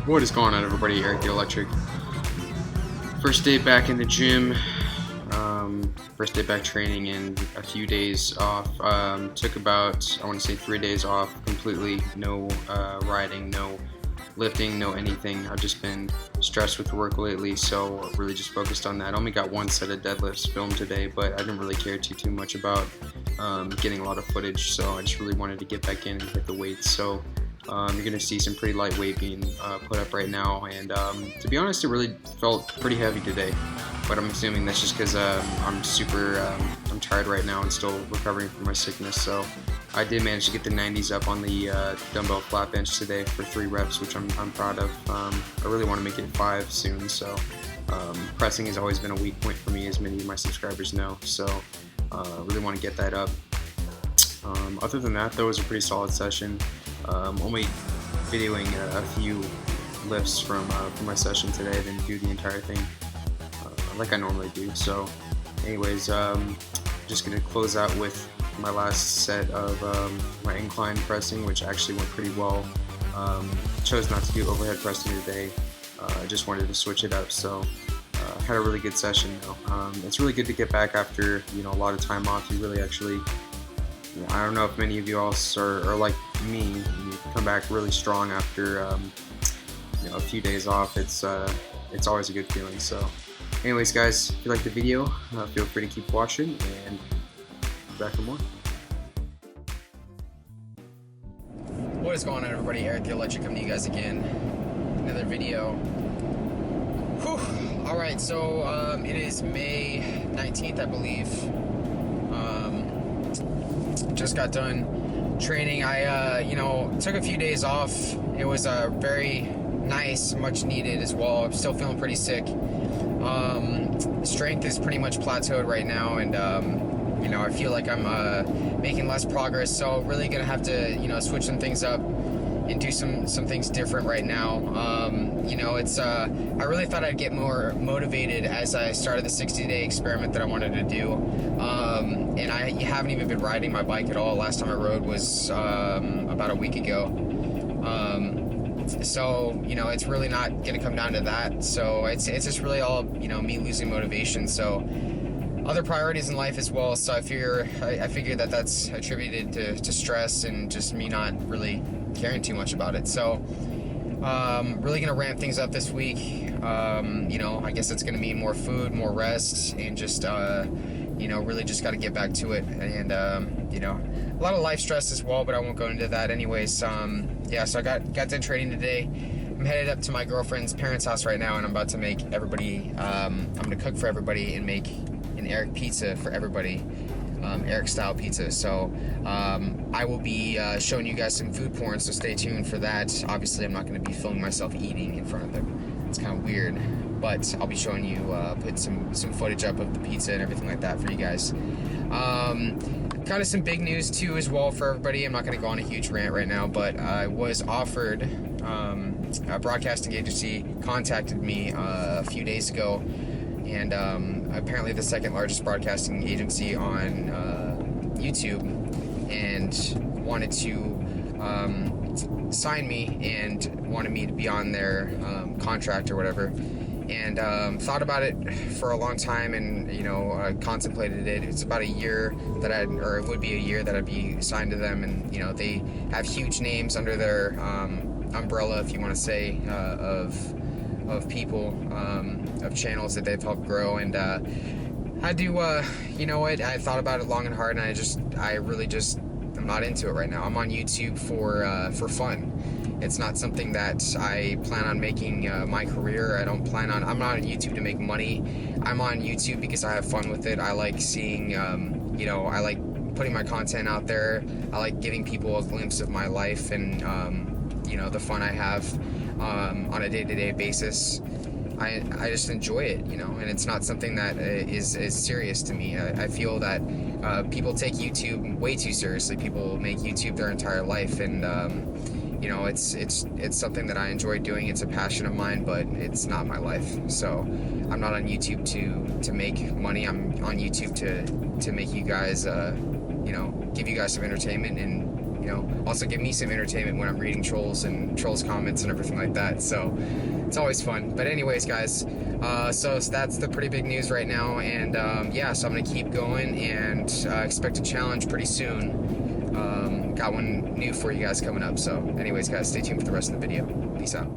What is going on, everybody? Erik the First day back in the gym. First day back training and a few days off. Took about, I want to say, 3 days off completely. No riding, no lifting, no anything. I've just been stressed with work lately, so really just focused on that. Only got one set of deadlifts filmed today, but I didn't really care too much about getting a lot of footage, so I just really wanted to get back in and hit the weights. So you're going to see some pretty light weight being put up right now, and to be honest, it really felt pretty heavy today, but I'm assuming that's just because I'm tired right now and still recovering from my sickness. So I did manage to get the 90s up on the dumbbell flat bench today for 3 reps, which I'm proud of. I really want to make it 5 soon, so pressing has always been a weak point for me, as many of my subscribers know, so I really want to get that up. Other than that, though, it was a pretty solid session. Only videoing a few lifts from my session today. I didn't do the entire thing like I normally do. So anyways, just going to close out with my last set of my incline pressing, which actually went pretty well. Chose not to do overhead pressing today. I just wanted to switch it up, so had a really good session though. It's really good to get back after a lot of time off. You really actually, I don't know if many of you all are like me, you come back really strong after a few days off. It's always a good feeling. So anyways, guys, if you like the video, feel free to keep watching, and back for more. What is going on, everybody? ErikTheElectric coming to you guys again. Another video. Whew. Alright, so it is May 19th, I believe. Just got done training. I took a few days off. It was very nice, much needed as well. I'm still feeling pretty sick. Strength is pretty much plateaued right now, and I feel like I'm making less progress, so really gonna have to switch some things up and do some things different right now. I really thought I'd get more motivated as I started the 60-day experiment that I wanted to do, and I haven't even been riding my bike at all. Last time I rode was about a week ago. So it's really not gonna come down to that. So it's just really all me losing motivation. So other priorities in life as well. So I figure that that's attributed to stress and just me not really caring too much about it. So really gonna ramp things up this week. I guess it's gonna mean more food, more rest, and just really just got to get back to it. And a lot of life stress as well, but I won't go into that anyways. So I got done training today. I'm headed up to my girlfriend's parents' house right now, and I'm about to make everybody, I'm gonna cook for everybody and make an Erik pizza for everybody, Erik style pizza. So I will be showing you guys some food porn, so stay tuned for that. Obviously I'm not going to be filming myself eating in front of them. It's kind of weird, but I'll be showing you, put some footage up of the pizza and everything like that for you guys. Kind of some big news too as well for everybody. I'm not going to go on a huge rant right now, but I was offered, a broadcasting agency contacted me a few days ago, and apparently the second largest broadcasting agency on YouTube, and wanted to sign me and wanted me to be on their contract or whatever. And thought about it for a long time, and I contemplated it. It's about a year that it would be a year that I'd be signed to them, and they have huge names under their umbrella, if you want to say, of people, of channels that they've helped grow. And I do, I thought about it long and hard, and I'm not into it right now. I'm on YouTube for fun. It's not something that I plan on making my career. I'm not on YouTube to make money. I'm on YouTube because I have fun with it. I like seeing, I like putting my content out there. I like giving people a glimpse of my life and, the fun I have on a day-to-day basis. I just enjoy it, and it's not something that is serious to me. I feel that people take YouTube way too seriously. People make YouTube their entire life, and it's something that I enjoy doing. It's a passion of mine, but it's not my life. So I'm not on YouTube to make money. I'm on YouTube to make you guys, give you guys some entertainment and you know, also give me some entertainment when I'm reading trolls comments and everything like that. So it's always fun. But anyways, guys, so that's the pretty big news right now. And yeah, so I'm gonna keep going and expect a challenge pretty soon. Got one new for you guys coming up. So anyways, guys, stay tuned for the rest of the video. Peace out.